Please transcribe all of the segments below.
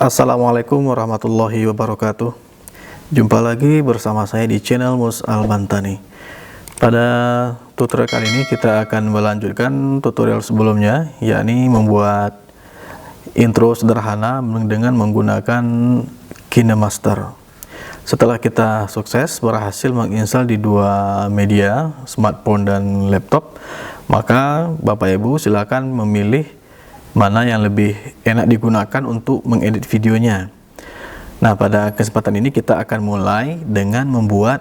Assalamualaikum warahmatullahi wabarakatuh. Jumpa lagi bersama saya di channel Mus Al-Bantani. Pada tutorial kali ini kita akan melanjutkan tutorial sebelumnya, yakni membuat intro sederhana dengan menggunakan KineMaster. Setelah kita sukses berhasil menginstal di dua media, smartphone dan laptop, maka Bapak Ibu silakan memilih mana yang lebih enak digunakan untuk mengedit videonya. Nah, pada kesempatan ini kita akan mulai dengan membuat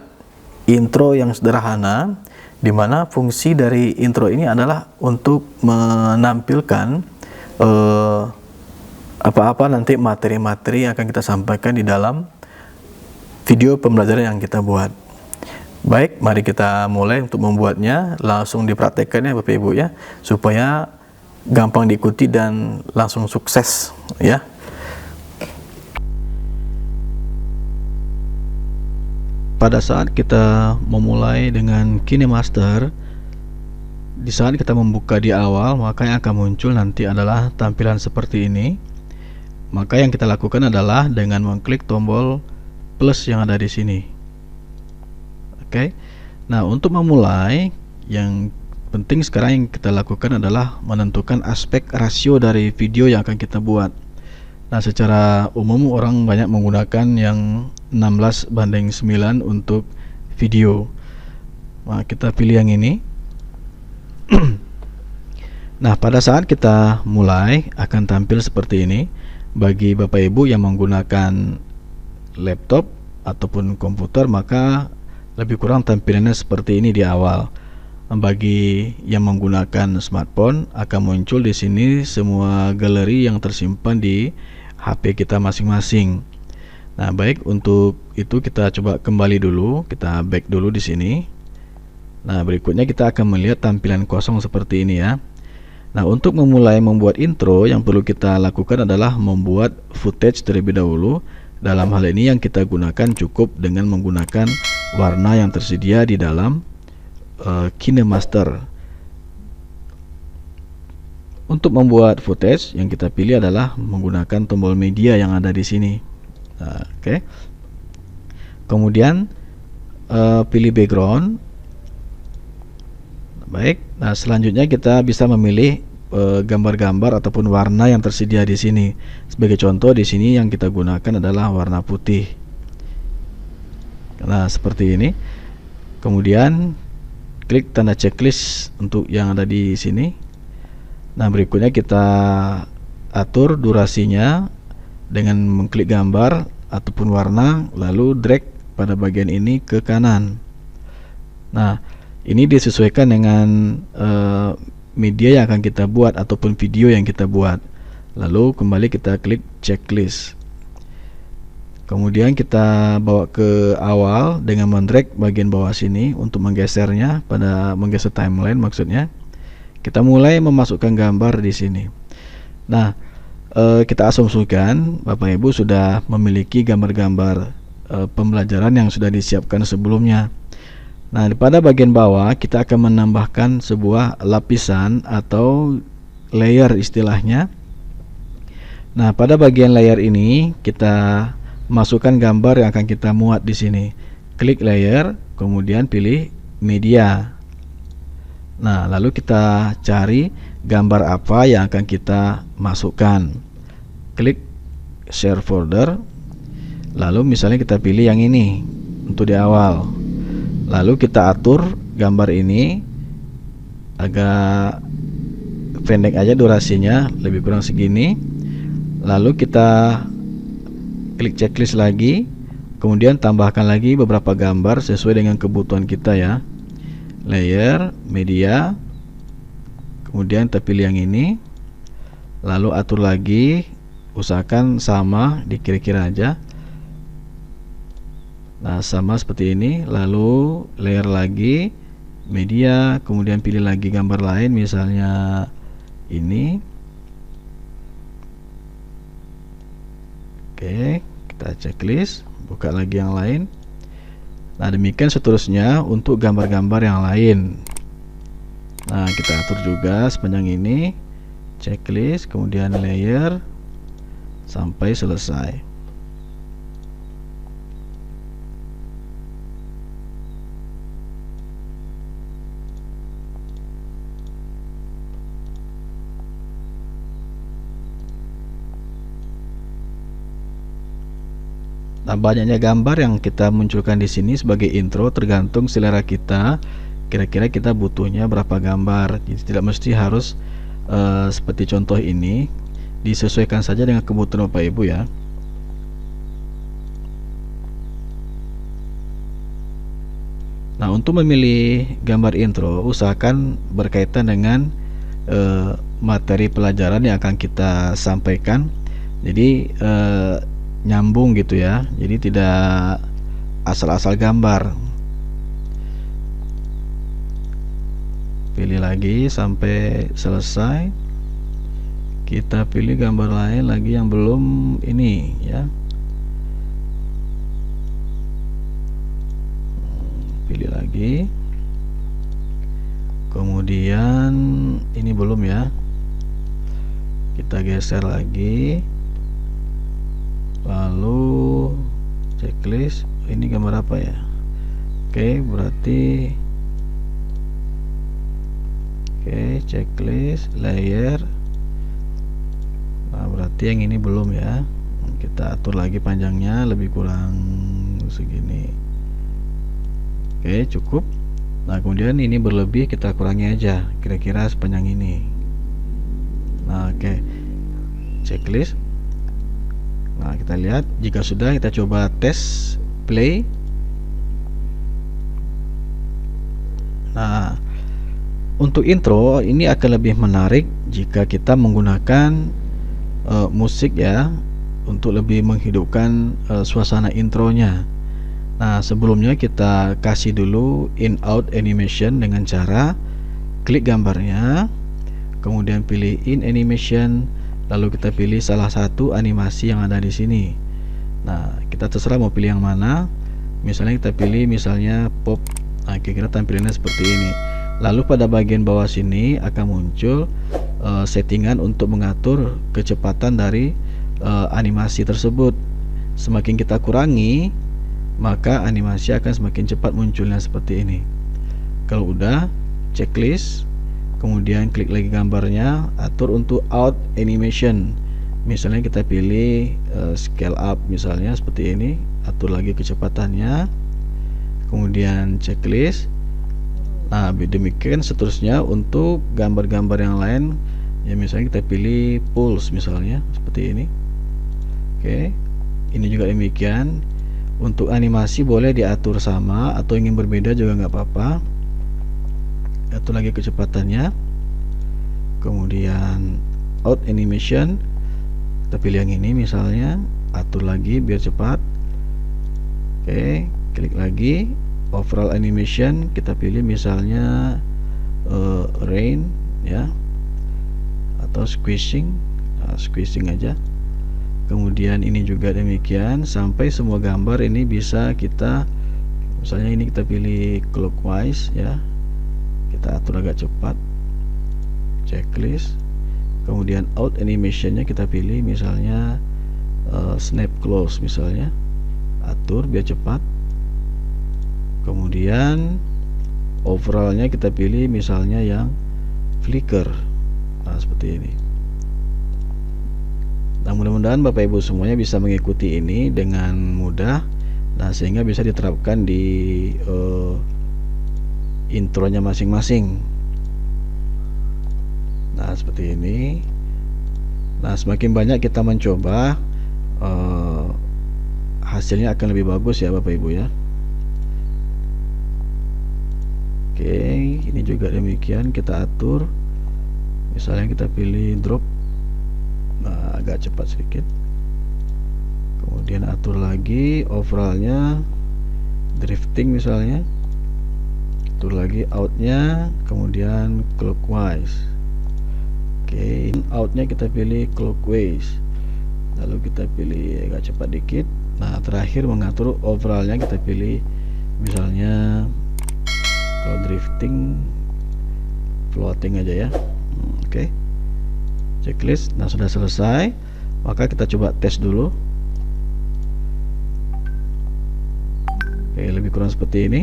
intro yang sederhana, di mana fungsi dari intro ini adalah untuk menampilkan apa-apa nanti materi-materi yang akan kita sampaikan di dalam video pembelajaran yang kita buat. Baik, mari kita mulai untuk membuatnya. Langsung dipraktekkan ya Bapak Ibu ya, supaya gampang diikuti dan langsung sukses ya. Pada saat kita memulai dengan KineMaster, di saat kita membuka di awal, maka yang akan muncul nanti adalah tampilan seperti ini. Maka yang kita lakukan adalah dengan mengklik tombol plus yang ada di sini. Oke. Nah, untuk memulai, yang penting sekarang yang kita lakukan adalah menentukan aspek rasio dari video yang akan kita buat. Nah, secara umum orang banyak menggunakan yang 16:9 untuk video. Nah, kita pilih yang ini. Nah, pada saat kita mulai akan tampil seperti ini. Bagi Bapak Ibu yang menggunakan laptop ataupun komputer, maka lebih kurang tampilannya seperti ini di awal. Bagi yang menggunakan smartphone, akan muncul di sini semua galeri yang tersimpan di HP kita masing-masing. Nah, baik, untuk itu kita coba kembali dulu, kita back dulu di sini. Nah, berikutnya kita akan melihat tampilan kosong seperti ini ya. Nah, untuk memulai membuat intro, yang perlu kita lakukan adalah membuat footage terlebih dahulu. Dalam hal ini yang kita gunakan cukup dengan menggunakan warna yang tersedia di dalam KineMaster. Untuk membuat footage, yang kita pilih adalah menggunakan tombol media yang ada di sini. Nah, oke. Kemudian pilih background. Baik. Nah, selanjutnya kita bisa memilih gambar-gambar ataupun warna yang tersedia di sini. Sebagai contoh, di sini yang kita gunakan adalah warna putih. Nah, seperti ini. Kemudian klik tanda checklist untuk yang ada di sini. Nah, berikutnya kita atur durasinya dengan mengklik gambar ataupun warna, lalu drag pada bagian ini ke kanan. Nah, ini disesuaikan dengan media yang akan kita buat ataupun video yang kita buat. Lalu kembali kita klik checklist. Kemudian kita bawa ke awal dengan mendrag bagian bawah sini untuk menggesernya, pada menggeser timeline maksudnya. Kita mulai memasukkan gambar di sini. Nah, kita asumsikan Bapak Ibu sudah memiliki gambar-gambar pembelajaran yang sudah disiapkan sebelumnya. Nah, pada bagian bawah kita akan menambahkan sebuah lapisan atau layer istilahnya. Nah, pada bagian layer ini kita masukkan gambar yang akan kita muat di sini. Klik layer, kemudian pilih media. Nah, lalu kita cari gambar apa yang akan kita masukkan. Klik share folder. Lalu misalnya kita pilih yang ini untuk di awal. Lalu kita atur gambar ini agak pendek aja durasinya, lebih kurang segini. Lalu kita klik checklist lagi, kemudian tambahkan lagi beberapa gambar sesuai dengan kebutuhan kita ya. Layer, media, kemudian kita pilih yang ini, lalu atur lagi, usahakan sama di kira-kira aja. Nah, sama seperti ini. Lalu layer lagi, media, kemudian pilih lagi gambar lain, misalnya ini. Oke, kita checklist, buka lagi yang lain. Nah, demikian seterusnya untuk gambar-gambar yang lain. Nah, kita atur juga sepanjang ini, checklist, kemudian layer, sampai selesai. Nah, banyaknya gambar yang kita munculkan di sini sebagai intro tergantung selera kita. Kira-kira kita butuhnya berapa gambar. Jadi tidak mesti harus seperti contoh ini, disesuaikan saja dengan kebutuhan Bapak Ibu ya. Nah, untuk memilih gambar intro, usahakan berkaitan dengan materi pelajaran yang akan kita sampaikan. Jadi nyambung gitu ya, jadi tidak asal-asal gambar. Pilih lagi sampai selesai. Kita pilih gambar lain lagi yang belum ini ya. Pilih lagi. Kemudian ini belum ya. Kita geser lagi. Lalu checklist, ini gambar apa ya? Oke, berarti checklist layer. Nah, berarti yang ini belum ya. Kita atur lagi panjangnya lebih kurang segini. Oke, cukup. Nah, kemudian ini berlebih kita kurangi aja, kira-kira sepanjang ini. Nah, oke. Checklist. Nah, kita lihat, jika sudah kita coba tes play. Nah, untuk intro ini akan lebih menarik jika kita menggunakan musik ya, untuk lebih menghidupkan suasana intronya. Nah, sebelumnya kita kasih dulu in out animation dengan cara klik gambarnya, kemudian pilih in animation. Lalu kita pilih salah satu animasi yang ada di sini. Nah, kita terserah mau pilih yang mana. Misalnya kita pilih misalnya pop. Nah, kira-kira tampilannya seperti ini. Lalu pada bagian bawah sini akan muncul settingan untuk mengatur kecepatan dari animasi tersebut. Semakin kita kurangi, maka animasi akan semakin cepat munculnya seperti ini. Kalau udah, checklist. Kemudian klik lagi gambarnya, atur untuk out animation. Misalnya kita pilih scale up misalnya seperti ini, atur lagi kecepatannya. Kemudian checklist. Nah, demikian seterusnya untuk gambar-gambar yang lain. Ya, misalnya kita pilih pulse misalnya seperti ini. Oke. Ini juga demikian. Untuk animasi boleh diatur sama atau ingin berbeda juga nggak apa-apa. Atur lagi kecepatannya, kemudian out animation, kita pilih yang ini misalnya, atur lagi biar cepat. Oke, klik lagi overall animation, kita pilih misalnya rain ya, atau squishing. Nah, squishing aja. Kemudian ini juga demikian sampai semua gambar ini bisa kita, misalnya ini kita pilih clockwise ya, kita atur agak cepat. Checklist. Kemudian out animationnya kita pilih misalnya snap close misalnya, atur biar cepat. Kemudian overallnya kita pilih misalnya yang flicker. Nah, seperti ini. Nah, mudah-mudahan Bapak Ibu semuanya bisa mengikuti ini dengan mudah. Nah, sehingga bisa diterapkan di intronya masing-masing. Nah, seperti ini. Nah, semakin banyak kita mencoba, hasilnya akan lebih bagus ya Bapak Ibu ya. Oke, ini juga demikian kita atur. Misalnya kita pilih drop, nah, agak cepat sedikit. Kemudian atur lagi overallnya, drifting misalnya, atur lagi outnya, kemudian clockwise. Oke, outnya kita pilih clockwise, lalu kita pilih agak cepat dikit. Nah, terakhir mengatur overallnya kita pilih misalnya kalau drifting floating aja ya. Oke, checklist. Nah, sudah selesai. Maka kita coba tes dulu. Oke, lebih kurang seperti ini.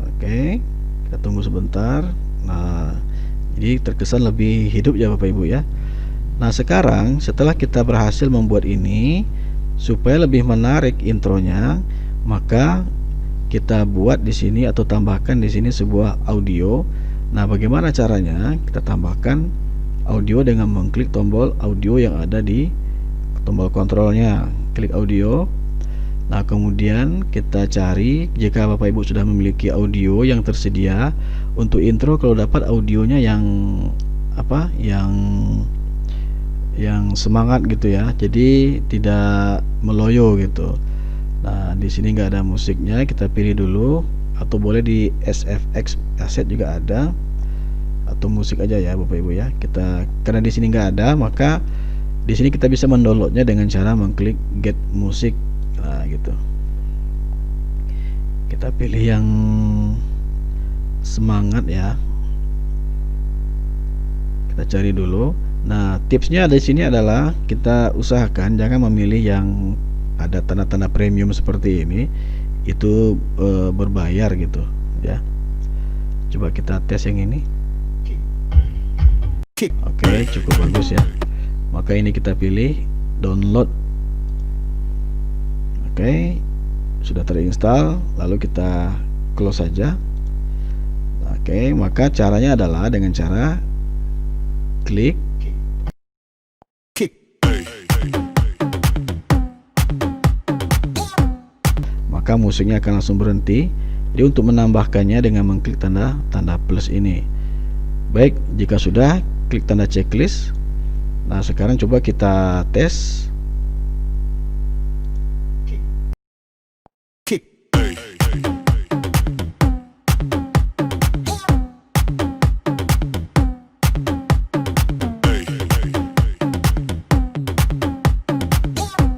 Oke, kita tunggu sebentar. Nah, jadi terkesan lebih hidup ya Bapak Ibu ya. Nah, sekarang setelah kita berhasil membuat ini supaya lebih menarik intronya, maka kita buat di sini atau tambahkan di sini sebuah audio. Nah, bagaimana caranya? Kita tambahkan audio dengan mengklik tombol audio yang ada di tombol kontrolnya. Klik audio. Nah, kemudian kita cari, jika Bapak Ibu sudah memiliki audio yang tersedia untuk intro, kalau dapat audionya yang apa? Yang semangat gitu ya. Jadi tidak meloyo gitu. Nah, di sini nggak ada musiknya, kita pilih dulu, atau boleh di SFX Asset juga ada, atau musik aja ya Bapak Ibu ya. Karena di sini nggak ada, maka di sini kita bisa mendownloadnya dengan cara mengklik Get Music. Nah, gitu. Kita pilih yang semangat ya. Kita cari dulu. Nah, tipsnya di sini adalah kita usahakan jangan memilih yang ada tanda-tanda premium seperti ini. Itu berbayar gitu ya. Coba kita tes yang ini. Oke, cukup bagus ya. Maka ini kita pilih download. Oke, sudah terinstall, lalu kita close saja. Oke, maka caranya adalah dengan cara klik maka musiknya akan langsung berhenti. Jadi untuk menambahkannya dengan mengklik tanda plus ini. Baik, jika sudah, klik tanda checklist. Nah, sekarang coba kita tes.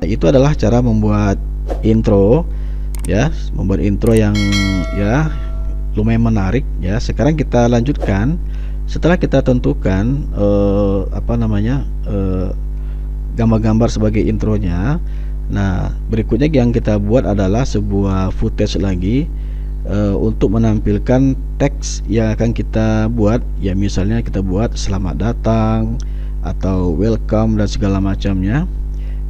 Itu adalah cara membuat intro ya, membuat intro yang ya lumayan menarik ya. Sekarang kita lanjutkan. Setelah kita tentukan gambar-gambar sebagai intronya. Nah, berikutnya yang kita buat adalah sebuah footage lagi untuk menampilkan teks yang akan kita buat ya. Misalnya kita buat selamat datang atau welcome dan segala macamnya.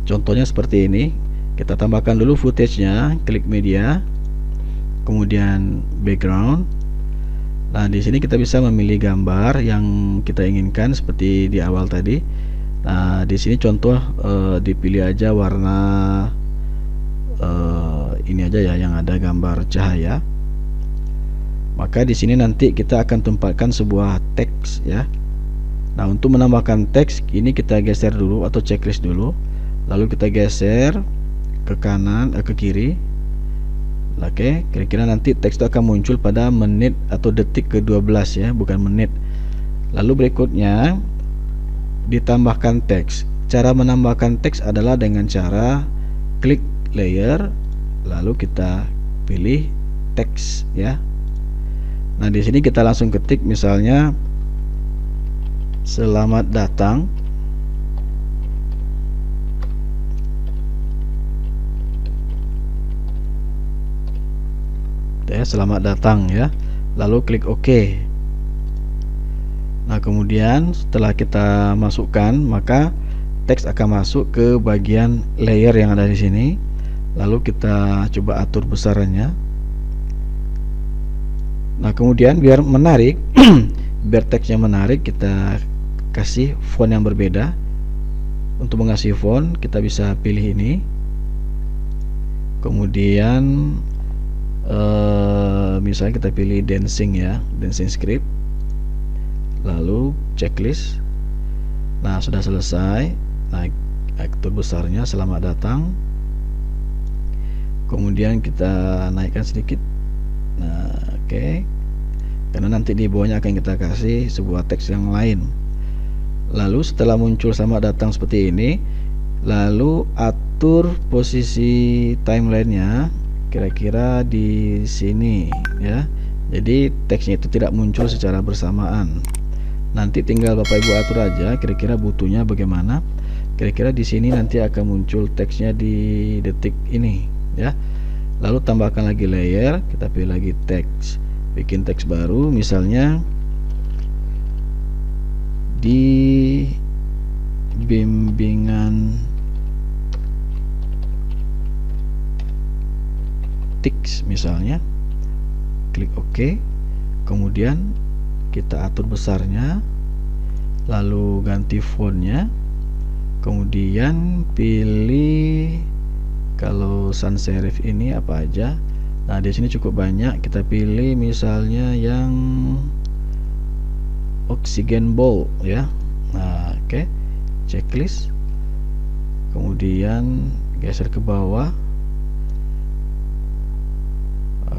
Contohnya seperti ini. Kita tambahkan dulu footage-nya, klik media, kemudian background. Nah, di sini kita bisa memilih gambar yang kita inginkan seperti di awal tadi. Nah, di sini contoh dipilih aja warna ini aja ya, yang ada gambar cahaya. Maka di sini nanti kita akan tempatkan sebuah teks ya. Nah, untuk menambahkan teks ini kita geser dulu atau checklist dulu. Lalu kita geser ke kanan, ke kiri. Oke, kira-kira nanti teks itu akan muncul pada menit atau detik ke-12 ya, bukan menit. Lalu berikutnya ditambahkan teks. Cara menambahkan teks adalah dengan cara klik layer, lalu kita pilih teks ya. Nah, di sini kita langsung ketik misalnya selamat datang. Selamat datang ya. Lalu klik OK. Nah, kemudian setelah kita masukkan, maka teks akan masuk ke bagian layer yang ada di sini. Lalu kita coba atur besarannya. Nah, kemudian biar menarik biar teksnya menarik, kita kasih font yang berbeda. Untuk mengasih font, kita bisa pilih ini. Kemudian misalnya kita pilih dancing ya, dancing script, lalu checklist. Nah, sudah selesai. Naik atur besarnya selamat datang. Kemudian kita naikkan sedikit. Nah, oke. Karena nanti di bawahnya akan kita kasih sebuah teks yang lain. Lalu setelah muncul selamat datang seperti ini, lalu atur posisi timelinenya kira-kira di sini ya. Jadi teksnya itu tidak muncul secara bersamaan. Nanti tinggal Bapak Ibu atur aja kira-kira butuhnya bagaimana. Kira-kira di sini nanti akan muncul teksnya di detik ini ya. Lalu tambahkan lagi layer, kita pilih lagi teks, bikin teks baru, misalnya di bimbingan teks misalnya, klik OK. Kemudian kita atur besarnya, lalu ganti fontnya, kemudian pilih kalau sans serif ini apa aja. Nah di sini cukup banyak, kita pilih misalnya yang oxygen bold ya. Nah oke, checklist, kemudian geser ke bawah.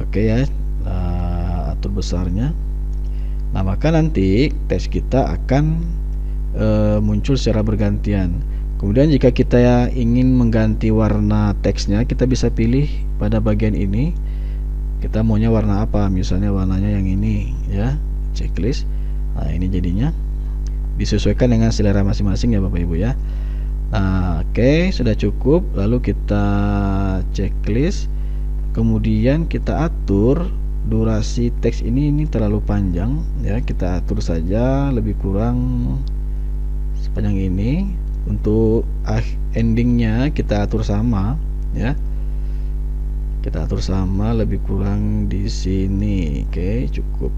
Oke ya, nah, atur besarnya. Nah maka nanti teks kita akan muncul secara bergantian. Kemudian jika kita ingin mengganti warna teksnya, kita bisa pilih pada bagian ini, kita maunya warna apa, misalnya warnanya yang ini ya, checklist. Nah ini jadinya disesuaikan dengan selera masing-masing ya Bapak Ibu ya. Nah oke, sudah cukup. Lalu kita checklist, kemudian kita atur durasi teks ini terlalu panjang ya, kita atur saja lebih kurang sepanjang ini. Untuk endingnya kita atur sama ya, kita atur sama lebih kurang di sini. Oke cukup,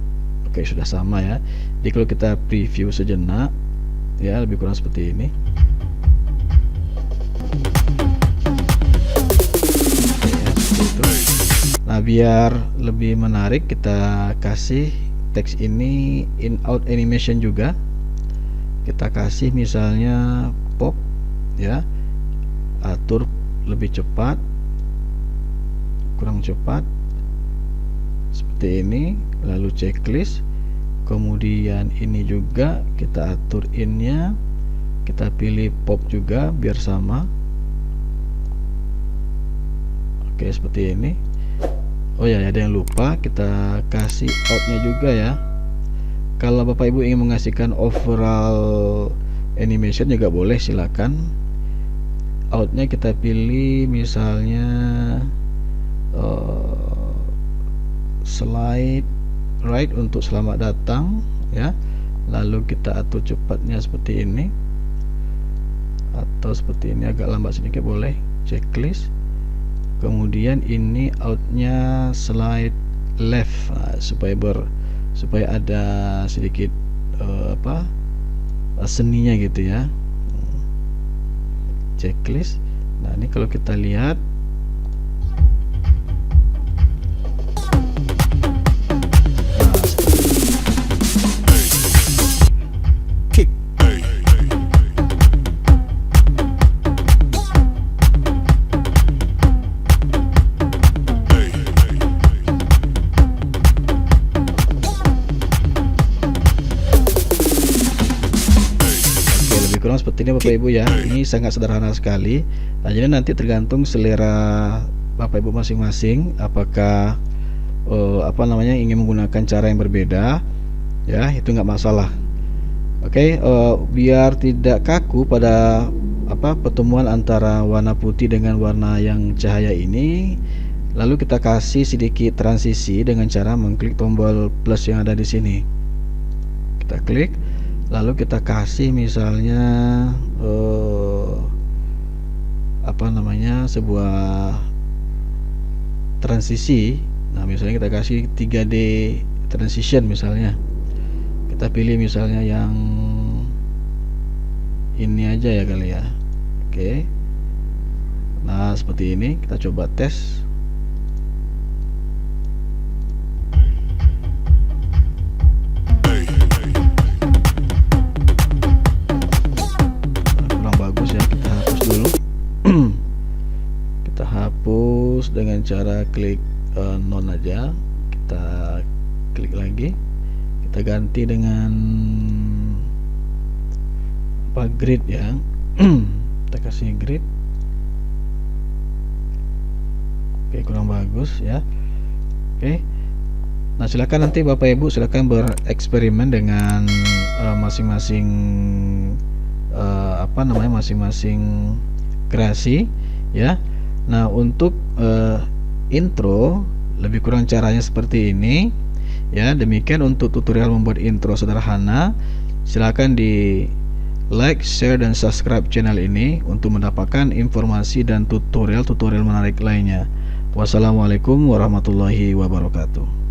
oke sudah sama ya. Jadi kalau kita preview sejenak ya, lebih kurang seperti ini. Nah biar lebih menarik, kita kasih teks ini in out animation juga. Kita kasih misalnya pop ya, atur lebih cepat, kurang cepat seperti ini. Lalu checklist, kemudian ini juga kita atur innya, kita pilih pop juga biar sama. Oke seperti ini. Oh ya, ada yang lupa, kita kasih outnya juga ya. Kalau Bapak Ibu ingin mengasihkan overall animation juga boleh, silakan. Outnya kita pilih misalnya slide right untuk selamat datang ya. Lalu kita atur cepatnya seperti ini, atau seperti ini agak lambat sedikit boleh. Checklist, kemudian ini outnya slide left. Nah, supaya ada sedikit seninya gitu ya. Checklist. Nah ini kalau kita lihat, seperti ini Bapak Ibu ya. Ini sangat sederhana sekali. Nah, jadi nanti tergantung selera Bapak Ibu masing-masing, apakah ingin menggunakan cara yang berbeda ya, itu nggak masalah. Oke, biar tidak kaku pada pertemuan antara warna putih dengan warna yang cahaya ini, lalu kita kasih sedikit transisi dengan cara mengklik tombol plus yang ada di sini. Kita klik, lalu kita kasih misalnya sebuah transisi. Nah misalnya kita kasih 3D transition misalnya, kita pilih misalnya yang ini aja ya kali ya. Oke, nah seperti ini kita coba tes. Dengan cara klik non aja, kita klik lagi, kita ganti dengan grid ya. Kita kasih grid. Oke, kurang bagus ya. Oke, nah silakan nanti Bapak Ibu silakan bereksperimen dengan masing-masing masing-masing kreasi ya. Nah, untuk intro lebih kurang caranya seperti ini ya. Demikian untuk tutorial membuat intro sederhana. Silakan di like, share, dan subscribe channel ini untuk mendapatkan informasi dan tutorial-tutorial menarik lainnya. Wassalamualaikum warahmatullahi wabarakatuh.